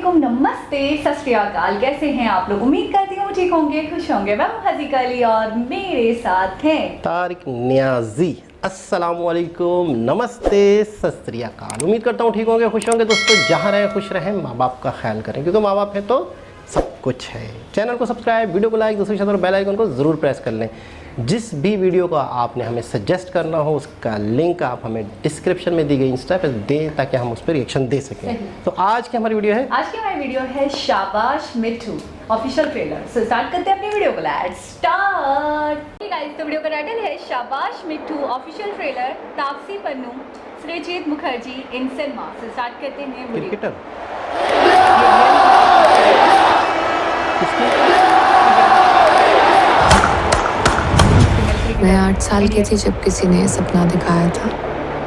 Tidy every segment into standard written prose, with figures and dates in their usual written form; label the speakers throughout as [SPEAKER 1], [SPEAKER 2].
[SPEAKER 1] वालेकुम, नमस्ते, सत श्री अकाल। कैसे हैं आप लोग? उम्मीद करती हूँ ठीक होंगे, खुश होंगे। मैं हूँ हज़ीका अली और मेरे साथ हैं
[SPEAKER 2] तारिक नियाजी। अस्सलाम वालेकुम, नमस्ते, सत श्री अकाल। उम्मीद करता हूँ ठीक होंगे, खुश होंगे। दोस्तों जहाँ रहें खुश रहें, माँ बाप का ख्याल करें, क्योंकि माँ बाप है तो सब कुछ है। चैनल को सब्सक्राइब, वीडियो को लाइक, दूसरी और बेल आइकन को ज़रूर प्रेस कर लें। जिस भी वीडियो का आपने हमें सजेस्ट करना हो उसका लिंक आप हमें डिस्क्रिप्शन में दी गई इंस्टा पे दें, ताकि हम उस पर रिएक्शन दे सकें। तो आज की हमारी वीडियो है,
[SPEAKER 1] आज की हमारी वीडियो है शाबाश मिट्ठू ऑफिशियल ट्रेलर। सो स्टार्ट करते हैं अपनी वीडियो को। Let's start guys. तो वीडियो का टाइटल है शाबाश मिट्ठू ऑफिशियल ट्रेलर, तापसी पन्नू, सृजित Mukherjee in cinema. So start करते हैं वीडियो।
[SPEAKER 2] क्रिकेटर
[SPEAKER 3] मैं 8 साल की थी जब किसी ने सपना दिखाया था,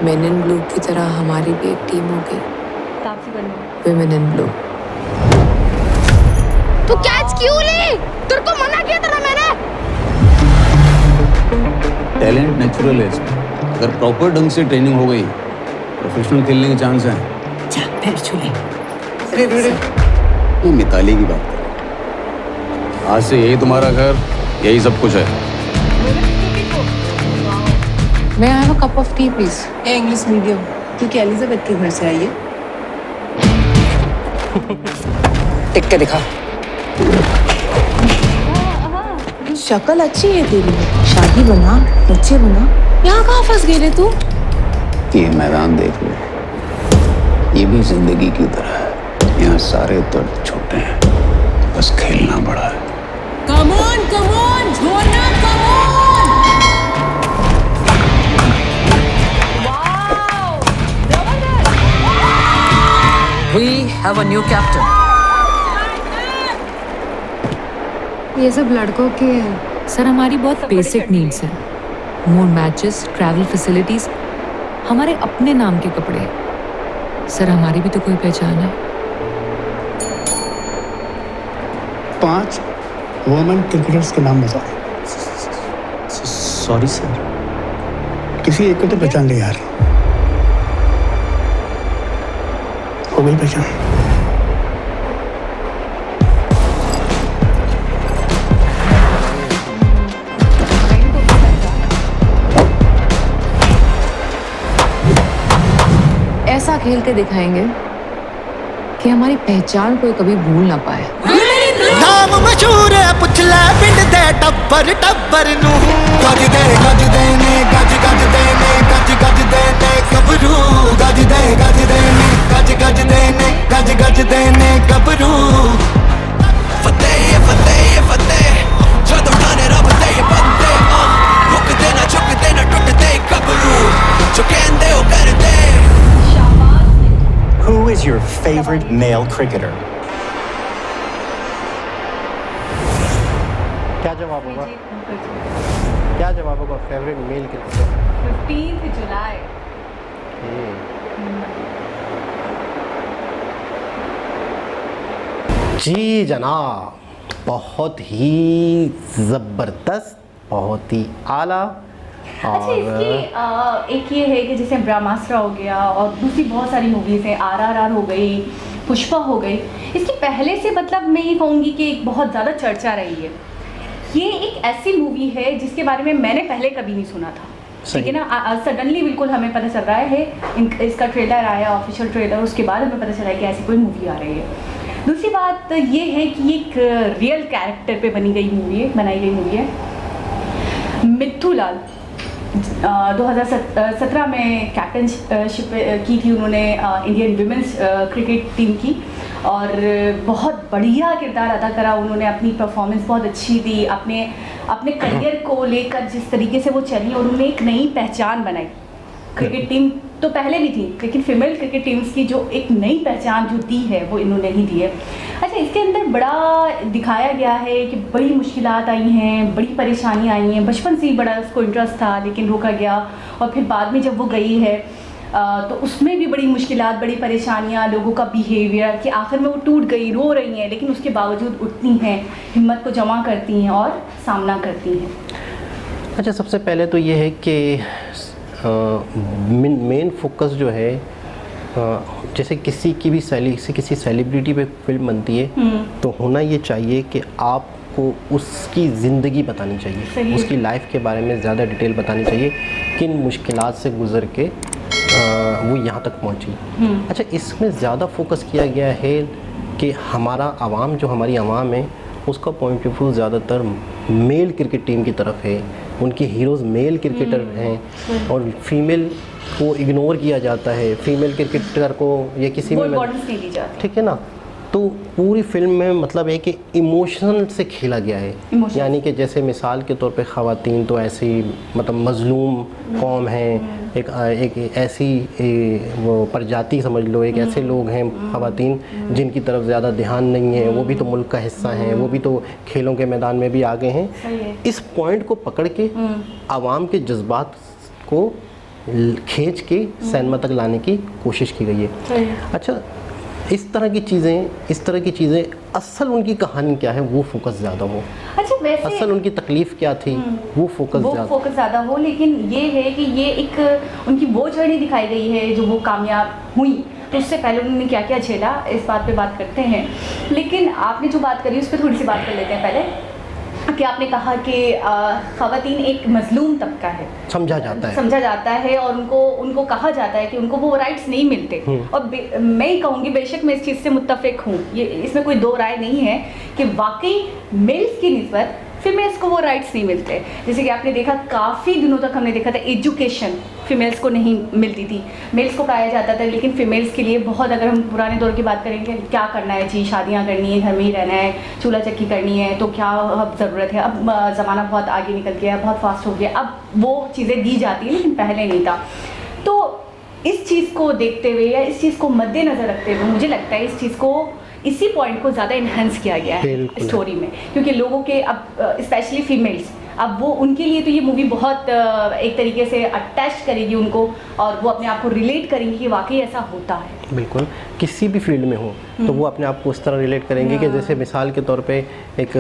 [SPEAKER 3] मेन इन ब्लू की तरह हमारी भी एक टीम हो गई,
[SPEAKER 1] Taapsee Pannu.
[SPEAKER 3] Women in blue.
[SPEAKER 4] तू कैच क्यों ली? तेरे को मना किया था ना मैंने।
[SPEAKER 5] टैलेंट नेचुरल है इसमें, अगर प्रॉपर ढंग से ट्रेनिंग हो गई प्रोफेशनल खेलने के चांस हैं। ये मिताली की बात है, आज से यही तुम्हारा घर, यही सब कुछ है।
[SPEAKER 3] मैं I have a cup of T please. English medium, क्योंकि एलिजाबेथ के घर से आई है। टिक के दिखा। शक्ल अच्छी है तेरी, शादी बना, बच्चे बना। यहाँ कहाँ फंस गई रे तू?
[SPEAKER 5] ये मैदान देख लो, ये भी जिंदगी की तरह है। यहाँ सारे दर्द छोटे हैं, बस खेलना बड़ा है।
[SPEAKER 3] कम ऑन, झोलना come on.
[SPEAKER 6] We have a new captain.
[SPEAKER 3] ये सब लड़कों के हैं सर। हमारी बहुत बेसिक नीड्स हैं, मोर मैचेस, ट्रैवल फैसिलिटीज, हमारे अपने नाम के कपड़े। सर हमारी भी तो कोई पहचान है।
[SPEAKER 7] 5 वुमेन क्रिकेटर्स के नाम बताओ।
[SPEAKER 5] Sorry sir.
[SPEAKER 7] किसी एक को तो पहचान ले यार। हो गई पहचान।
[SPEAKER 3] ऐसा खेल के दिखाएंगे कि हमारी पहचान कोई कभी भूल ना पाए।
[SPEAKER 8] नाम मशहूर है, पुछ ले पिंड दे टब्बर टब्बर नू। गज दे ने गज देने गबरू। गज दे ने गज देने गबरू। फतेह फतेह फतेह, जदों ठाने रब दे बंदे। रुकदे ना झुकदे ना टुटदे गबरू, जो कहंदे ओ करदे।
[SPEAKER 9] Who is your favorite male cricketer?
[SPEAKER 2] क्या जवाब होगा? क्या जवाब होगा? फेवरेट मेल क्रिकेटर
[SPEAKER 1] 15 जुलाई।
[SPEAKER 2] जी जनाब, बहुत ही ज़बरदस्त, बहुत ही आला।
[SPEAKER 1] अच्छा, इसकी एक ये है कि जैसे ब्रह्मास्त्र हो गया और दूसरी बहुत सारी मूवीज़ हैं, RRR हो गई, पुष्पा हो गई। इसकी पहले से मतलब मैं ये कहूँगी कि एक बहुत ज़्यादा चर्चा रही है। ये एक ऐसी मूवी है जिसके बारे में मैंने पहले कभी नहीं सुना था, ठीक है ना। सडनली बिल्कुल हमें पता चल रहा है, इसका ट्रेलर आया, ऑफिशियल ट्रेलर, उसके बाद हमें पता चला है कि ऐसी कोई मूवी आ रही है। दूसरी बात ये है कि ये एक रियल कैरेक्टर पे बनाई गई मूवी है। मिट्ठू लाल 2017 में कैप्टनशिप की थी उन्होंने इंडियन विमेंस क्रिकेट टीम की, और बहुत बढ़िया किरदार अदा करा उन्होंने। अपनी परफॉर्मेंस बहुत अच्छी दी, अपने करियर को लेकर जिस तरीके से वो चली, और उन्होंने एक नई पहचान बनाई। क्रिकेट टीम तो पहले भी थी, लेकिन फीमेल क्रिकेट टीम्स की जो एक नई पहचान जो दी है वो इन्होंने ही दी है। अच्छा, इसके अंदर बड़ा दिखाया गया है कि बड़ी मुश्किलात आई हैं, बड़ी परेशानियाँ आई हैं। बचपन से ही बड़ा उसको इंटरेस्ट था, लेकिन रोका गया, और फिर बाद में जब वो गई है तो उसमें भी बड़ी मुश्किलात, बड़ी परेशानियाँ, लोगों का बिहेवियर, कि आखिर में वो टूट गई, रो रही हैं, लेकिन उसके बावजूद उठती हैं, हिम्मत को जमा करती हैं और सामना करती हैं।
[SPEAKER 2] अच्छा, सबसे पहले तो ये है कि मेन फोकस जो है जैसे किसी की भी किसी सेलिब्रिटी पे फिल्म बनती है तो होना ये चाहिए कि आपको उसकी ज़िंदगी बतानी चाहिए, उसकी लाइफ के बारे में ज़्यादा डिटेल बतानी चाहिए, किन मुश्किलात से गुज़र के वो यहाँ तक पहुँची। अच्छा, इसमें ज़्यादा फोकस किया गया है कि हमारा आवाम जो हमारी आवाम है उसका पॉइंट ऑफ व्यू ज़्यादातर मेल क्रिकेट टीम की तरफ है, उनके हीरोज़ मेल क्रिकेटर हैं और फीमेल को इग्नोर किया जाता है, फीमेल क्रिकेटर को या किसी भी, ठीक है ना। तो पूरी फिल्म में मतलब है कि इमोशन से खेला गया है, यानी कि जैसे मिसाल के तौर पे ख़वातीन तो ऐसी मतलब मज़लूम कौम है, एक ऐसी वो प्रजाति समझ लो, एक ऐसे लोग हैं ख़वातीन जिनकी तरफ ज़्यादा ध्यान नहीं है, वो भी तो मुल्क का हिस्सा हैं, वो भी तो खेलों के मैदान में भी आगे हैं। इस पॉइंट को पकड़ के आवाम के जज्बात को खींच के सिनेमा तक लाने की कोशिश की गई है। अच्छा, इस तरह की चीज़ें असल उनकी कहानी क्या है वो फोकस ज़्यादा हो।
[SPEAKER 1] अच्छा, वैसे
[SPEAKER 2] असल उनकी तकलीफ़ क्या थी वो फोकस ज़्यादा हो, लेकिन ये है कि ये एक उनकी वो जर्नी दिखाई गई है जो वो कामयाब हुई, तो उससे पहले उन्होंने क्या क्या झेला, इस बात पे बात करते हैं। लेकिन आपने जो बात करी उस पर थोड़ी सी बात कर लेते हैं पहले कि आपने कहा कि ख़वातीन एक मज़लूम तबका है, समझा जाता है और उनको कहा जाता है कि उनको वो राइट्स नहीं मिलते। और मैं कहूँगी, बेशक मैं इस चीज़ से मुत्तफ़िक हूँ, ये इसमें कोई दो राय नहीं है कि वाकई मेल्स की निस्बत फीमेल्स को वो राइट्स नहीं मिलते। जैसे कि आपने देखा काफ़ी दिनों तक हमने देखा था एजुकेशन फीमेल्स को नहीं मिलती थी, मेल्स को पाया जाता था, लेकिन फीमेल्स के लिए बहुत, अगर हम पुराने दौर की बात करेंगे, क्या करना है जी, शादियां करनी है, घर में ही रहना है, चूल्हा चक्की करनी है, तो क्या अब ज़रूरत है। अब ज़माना बहुत आगे निकल गया, बहुत फास्ट हो गया, अब वो चीज़ें दी जाती हैं, लेकिन पहले नहीं था। तो इस चीज़ को देखते हुए या इस चीज़ को मद्देनज़र रखते हुए मुझे लगता है इस चीज़ को, इसी पॉइंट को ज़्यादा इन्हेंस किया गया है स्टोरी में, क्योंकि लोगों के अब स्पेशली फीमेल्स, अब वो उनके लिए तो ये मूवी बहुत एक तरीके से अटैच करेगी उनको, और वो अपने आप को रिलेट करेंगी कि वाकई ऐसा होता है। बिल्कुल, किसी भी फील्ड में हो तो वो अपने आप को उस तरह रिलेट करेंगे कि जैसे मिसाल के तौर पे एक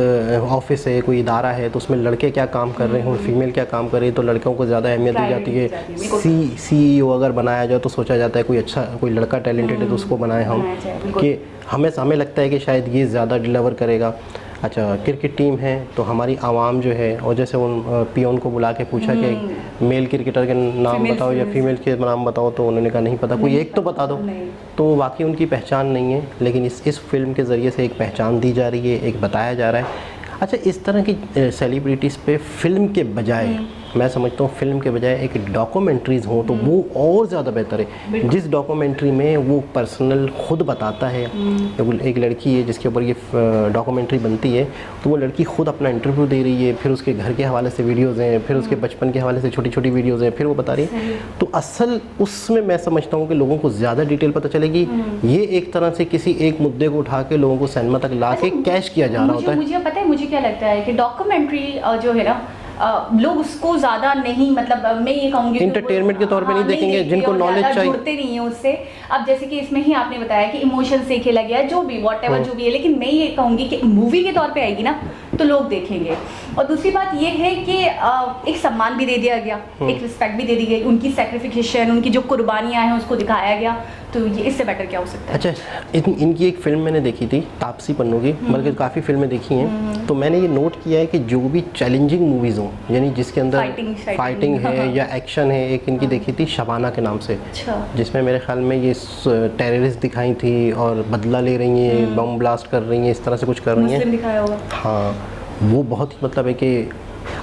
[SPEAKER 2] ऑफिस है, कोई इदारा है, तो उसमें लड़के क्या काम कर रहे हैं और फीमेल क्या काम कर रही है, तो लड़कों को ज़्यादा अहमियत दी जाती है। CEO अगर बनाया जाए तो सोचा जाता है कोई लड़का टैलेंटेड है तो उसको बनाए हम, कि हमें लगता है कि शायद ये ज़्यादा डिलीवर करेगा। अच्छा, क्रिकेट टीम है तो हमारी आवाम जो है, और जैसे उन पियोन को बुला के पूछा कि मेल क्रिकेटर के नाम बताओ या फीमेल के नाम बताओ, तो उन्होंने कहा नहीं पता, कोई एक तो बता दो। तो वाकई उनकी पहचान नहीं है, लेकिन इस फिल्म के ज़रिए से एक पहचान दी जा रही है, एक बताया जा रहा है। अच्छा, इस तरह की सेलिब्रिटीज़ पे फिल्म के बजाय, मैं समझता हूँ फिल्म के बजाय एक डॉक्यूमेंट्रीज़ हो तो वो और ज़्यादा बेहतर है। जिस डॉक्यूमेंट्री में वो पर्सनल खुद बताता है, एक लड़की है जिसके ऊपर ये डॉक्यूमेंट्री बनती है, तो वो लड़की खुद अपना इंटरव्यू दे रही है, फिर उसके घर के हवाले से वीडियोज़ हैं, फिर उसके बचपन के हवाले से छोटी छोटी वीडियोज़ हैं, फिर वो बता रही है। तो असल उसमें मैं समझता हूँ कि लोगों को ज़्यादा डिटेल पता चलेगी। ये एक तरह से किसी एक मुद्दे को उठा के लोगों को सिनेमा तक ला के कैश किया जा रहा होता है।
[SPEAKER 1] मुझे पता है, मुझे क्या लगता है कि डॉक्यूमेंट्री जो है ना, लोग उसको ज़्यादा नहीं, मतलब मैं ये कहूँगी
[SPEAKER 2] इंटरटेनमेंट के तौर पे नहीं देखेंगे, जिनको नॉलेज चाहिए
[SPEAKER 1] जुड़ते नहीं है उससे। अब जैसे कि इसमें ही आपने बताया कि इमोशन से खेला गया, जो भी व्हाटएवर जो भी है, लेकिन मैं ये कहूँगी कि मूवी के तौर पे आएगी ना तो लोग देखेंगे। और दूसरी बात ये है कि एक सम्मान भी दे दिया गया, एक रिस्पेक्ट भी दे दी गई, उनकी सेक्रीफिकेशन, उनकी जो कुर्बानियाँ हैं उसको दिखाया गया, तो ये इससे बेटर क्या हो सकता है।
[SPEAKER 2] अच्छा, इनकी एक फ़िल्म मैंने देखी थी, तापसी पन्नू की, बल्कि काफ़ी फिल्में देखी हैं, तो मैंने ये नोट किया है कि जो भी चैलेंजिंग मूवीज़ हों, यानी जिसके अंदर फाइटिंग है या एक्शन है, एक इनकी देखी थी शबाना के नाम से, जिसमें मेरे ख्याल में ये टेररिस्ट दिखाई थी और बदला ले रही हैं, बम ब्लास्ट कर रही हैं, इस तरह से कुछ कर रही हैं। हाँ, वो बहुत ही मतलब है कि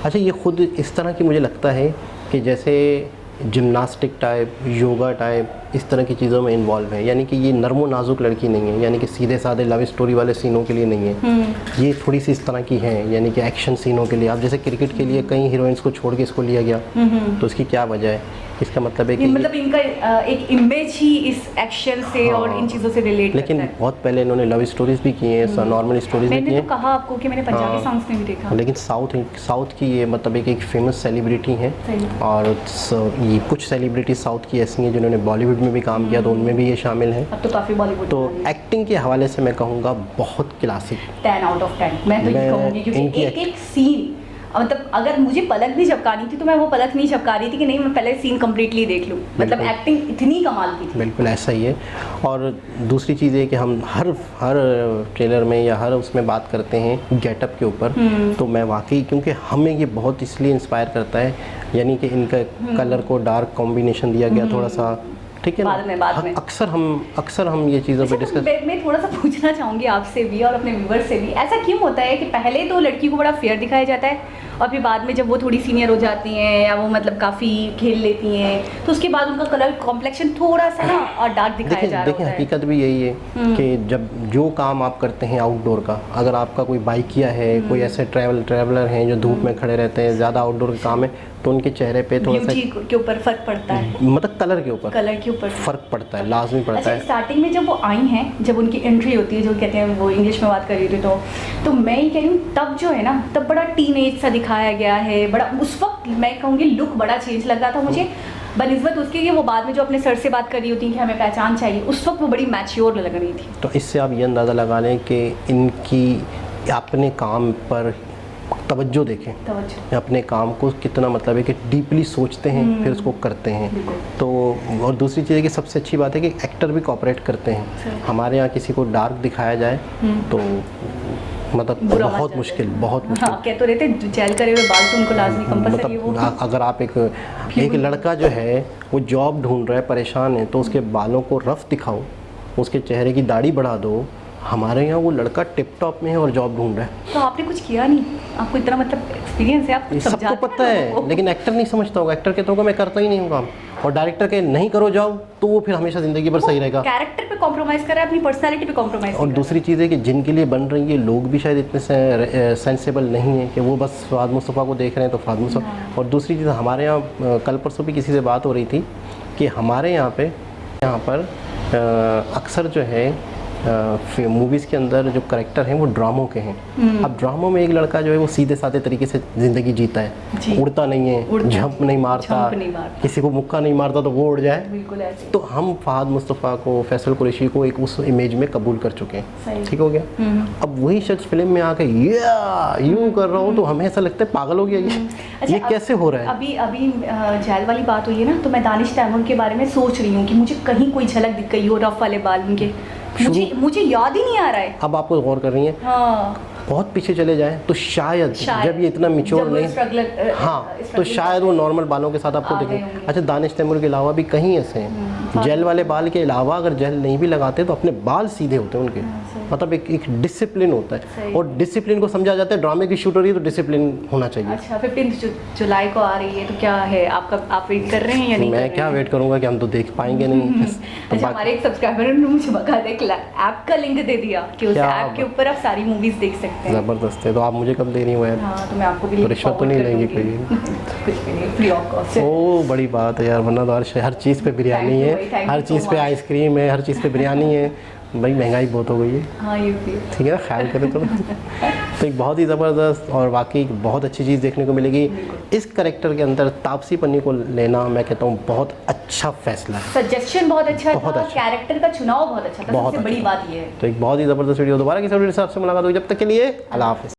[SPEAKER 2] अच्छा, ये खुद इस तरह की मुझे लगता है कि जैसे जिम्नास्टिक टाइप, योगा टाइप, इस तरह की चीज़ों में इन्वॉल्व है, यानी कि ये नर्मो नाजुक लड़की नहीं है, यानी कि सीधे साधे लव स्टोरी वाले सीनों के लिए नहीं है। ये थोड़ी सी इस तरह की है, यानी कि एक्शन सीनों के लिए। आप जैसे क्रिकेट के लिए कई हीरोइंस को छोड़ के इसको लिया गया, तो उसकी क्या वजह है? इसका मतलब है कि
[SPEAKER 1] मतलब इनका एक इमेज ही इस एक्शन से और इन चीज़ों से रिलेट करता है।
[SPEAKER 2] लेकिन बहुत पहले इन्होंने लव स्टोरीज भी की हैं, नॉर्मल स्टोरीज भी की हैं।
[SPEAKER 1] मैंने तो कहा आपको कि मैंने पंजाबी सॉन्ग्स में भी देखा।
[SPEAKER 2] लेकिन साउथ की ये मतलब एक फेमस सेलिब्रिटी हैं, और ये कुछ सेलिब्रिटी साउथ की ऐसी हैं जिन्होंने बॉलीवुड में भी काम किया, तो उनमें भी ये शामिल हैं।
[SPEAKER 1] अब तो काफ़ी बॉलीवुड। तो
[SPEAKER 2] एक्टिंग के हवाले से मैं कहूँगा बहुत क्लासिक,
[SPEAKER 1] 10 out of 10 मैं तो ये कहूँगी, क्योंकि एक सीन मतलब अगर मुझे पलक भी झपकानी थी तो मैं वो पलक नहीं झपका रही थी कि नहीं मैं पहले सीन कम्प्लीटली देख लूँ, मतलब एक्टिंग इतनी कमाल की थी।
[SPEAKER 2] बिल्कुल ऐसा ही है। और दूसरी चीज़ ये कि हम हर ट्रेलर में या हर उसमें बात करते हैं गेटअप के ऊपर, तो मैं वाकई क्योंकि हमें ये बहुत इसलिए इंस्पायर करता है, यानी कि इनका कलर को डार्क कॉम्बिनेशन दिया गया थोड़ा सा, ठीक है ना।
[SPEAKER 1] बाद में
[SPEAKER 2] अक्सर हम ये चीज़ों पे डिस्कस।
[SPEAKER 1] मैं थोड़ा सा पूछना चाहूँगी आपसे भी और अपने व्यूअर से भी, ऐसा क्यों होता है कि पहले तो लड़की को बड़ा फेयर दिखाया जाता है और फिर बाद में जब वो थोड़ी सीनियर हो जाती हैं या वो मतलब काफ़ी खेल लेती हैं तो उसके बाद उनका कलर कॉम्प्लेक्शन थोड़ा सा ना और डार्क दिखाया जा रहा
[SPEAKER 2] देखिए
[SPEAKER 1] है।
[SPEAKER 2] हकीकत भी यही है कि जब जो काम आप करते हैं आउटडोर का, अगर आपका कोई बाइकिया है, कोई ऐसे ट्रैवलर हैं जो धूप में खड़े रहते हैं, ज़्यादा आउटडोर का काम है, तो उनके चेहरे पे थोड़ा सा
[SPEAKER 1] के ऊपर फर्क पड़ता है,
[SPEAKER 2] मतलब कलर के ऊपर फर्क पड़ता है, लाजमी पड़ता है।
[SPEAKER 1] स्टार्टिंग में जब वो आई हैं, जब उनकी एंट्री होती है, जो कहते हैं वो इंग्लिश में बात कर रही थी, तो मैं ये कह रही हूँ तब जो है ना, तब बड़ा टीनेज सा दिखाया गया है, बड़ा उस वक्त मैं कहूँगी लुक बड़ा चेंज लग रहा था मुझे बनिस्बत उसके कि वो बाद में जो अपने सर से बात कर रही होती कि हमें पहचान चाहिए, उस वक्त वो बड़ी मैच्योर लग रही थी।
[SPEAKER 2] तो इससे आप ये अंदाज़ा लगा लें कि इनकी अपने काम पर तवज्जो देखें, अपने काम को कितना मतलब है कि डीपली सोचते हैं फिर उसको करते हैं। तो और दूसरी चीज़ है कि सबसे अच्छी बात है कि एक्टर भी कोऑपरेट करते हैं। हमारे यहाँ किसी को डार्क दिखाया जाए तो मतलब बहुत मुश्किल
[SPEAKER 1] हाँ, कह तो रहते जेल करे हुए बाल तो उनको लाजमी कंपल्सरी है वो।
[SPEAKER 2] अगर आप एक लड़का जो है वो जॉब ढूंढ रहा है, परेशान है, तो उसके बालों को रफ दिखाओ, उसके चेहरे की दाढ़ी बढ़ा दो। हमारे यहाँ वो लड़का टिप टॉप में है और जॉब ढूंढ रहा है।
[SPEAKER 1] तो आपने कुछ किया नहीं, आपको इतना मतलब एक्सपीरियंस है, आप
[SPEAKER 2] सबको पता है, लेकिन एक्टर नहीं समझता होगा। एक्टर कहता होगा मैं करता ही नहीं हूँ काम, और डायरेक्टर के नहीं करो जाओ, तो वो फिर हमेशा ज़िंदगी भर सही रहेगा।
[SPEAKER 1] कैरेक्टर पे कॉम्प्रोमाइज़ कर रहा है, अपनी पर्सनालिटी पे कॉम्प्रोमाइज़।
[SPEAKER 2] और दूसरी चीज़ है कि जिनके लिए बन रही है लोग भी शायद इतने सेंसेबल नहीं है कि वो बस फहद मुस्तफ़ा को देख रहे हैं तो फहद मुस्तफ़ा। और दूसरी चीज़ हमारे यहाँ कल परसों भी किसी से बात हो रही थी कि हमारे यहाँ पर अक्सर जो है मूवीज़ के अंदर जो करैक्टर हैं वो ड्रामों के हैं। अब ड्रामों में एक लड़का जो है वो सीधे साधे तरीके से ज़िंदगी जीता है, उड़ता नहीं है, झंप नहीं मारता, किसी को मुक्का नहीं मारता तो वो उड़ जाए।
[SPEAKER 1] बिल्कुल ऐसे।
[SPEAKER 2] तो हम फहद मुस्तफ़ा को, फैसल कुरैशी को एक उस इमेज में कबूल कर चुके हैं, ठीक हो गया। अब वही शख्स फिल्म में आके यूँ कर रहा हूँ तो हमें ऐसा लगता है पागल हो गया ये कैसे हो रहा है।
[SPEAKER 1] अभी जेल वाली बात हुई है ना, तो मैं दानिश तैमूर के बारे में सोच रही हूँ कि मुझे कहीं कोई झलक दिख गई हो रफ वाले बाल उनके, मुझे याद ही नहीं आ रहा है।
[SPEAKER 2] अब आपको गौर कर रही हैं, हाँ, बहुत पीछे चले जाएं तो शायद जब ये इतना मिच्योर नहीं, हाँ, तो शायद वो नॉर्मल बालों के साथ आपको दिखें। अच्छा, दानिश तैमूर के अलावा भी कहीं ऐसे हैं जेल वाले बाल के अलावा अगर जेल नहीं भी लगाते तो अपने बाल सीधे होते हैं उनके, मतलब एक डिसिप्लिन होता है। और डिसिप्लिन को समझा जाता है, ड्रामे की शूट हो रही है तो डिसिप्लिन होना चाहिए।
[SPEAKER 1] अच्छा, 15 जुलाई को आ रही है, तो क्या है आप वेट कर रहे हैं या नहीं?
[SPEAKER 2] मैं क्या वेट करूंगा कि हम तो देख पाएंगे नहीं।
[SPEAKER 1] अच्छा, हमारे एक सब्सक्राइबर ने मुझे बता दे ऐप का लिंक दे दिया कि उस ऐप के ऊपर आप सारी मूवीज देख सकते हैं।
[SPEAKER 2] ज़बरदस्त है। तो आप मुझे कब दे रही हो यार?
[SPEAKER 1] हाँ, तो मैं आपको भी
[SPEAKER 2] रिश्वत तो नहीं लेंगी कोई?
[SPEAKER 1] कुछ भी नहीं, फ्री ऑफ कॉस्ट।
[SPEAKER 2] ओ बड़ी बात है यार, वरना तो हर चीज़ पे बिरयानी है, हर चीज़ पे आइसक्रीम है, हर चीज़ पे बिरयानी है। भाई महंगाई बहुत हो गई है।
[SPEAKER 1] हाँ, ये भी
[SPEAKER 2] ठीक है ना, ख्याल करें तो। तो एक बहुत ही ज़बरदस्त और वाकई बहुत अच्छी चीज़ देखने को मिलेगी। इस करैक्टर के अंदर तापसी पन्नी को लेना मैं कहता हूँ बहुत अच्छा फैसला है।
[SPEAKER 1] सजेशन बहुत अच्छा था, कैरेक्टर का चुनाव बहुत अच्छा था, सबसे बड़ी बात ये है।
[SPEAKER 2] तो एक बहुत ही ज़बरदस्त वीडियो, दोबारा किसी वीडियो से आपसे मुलाकात होगी, जब तक के लिए अल्लाह हाफ़िज़।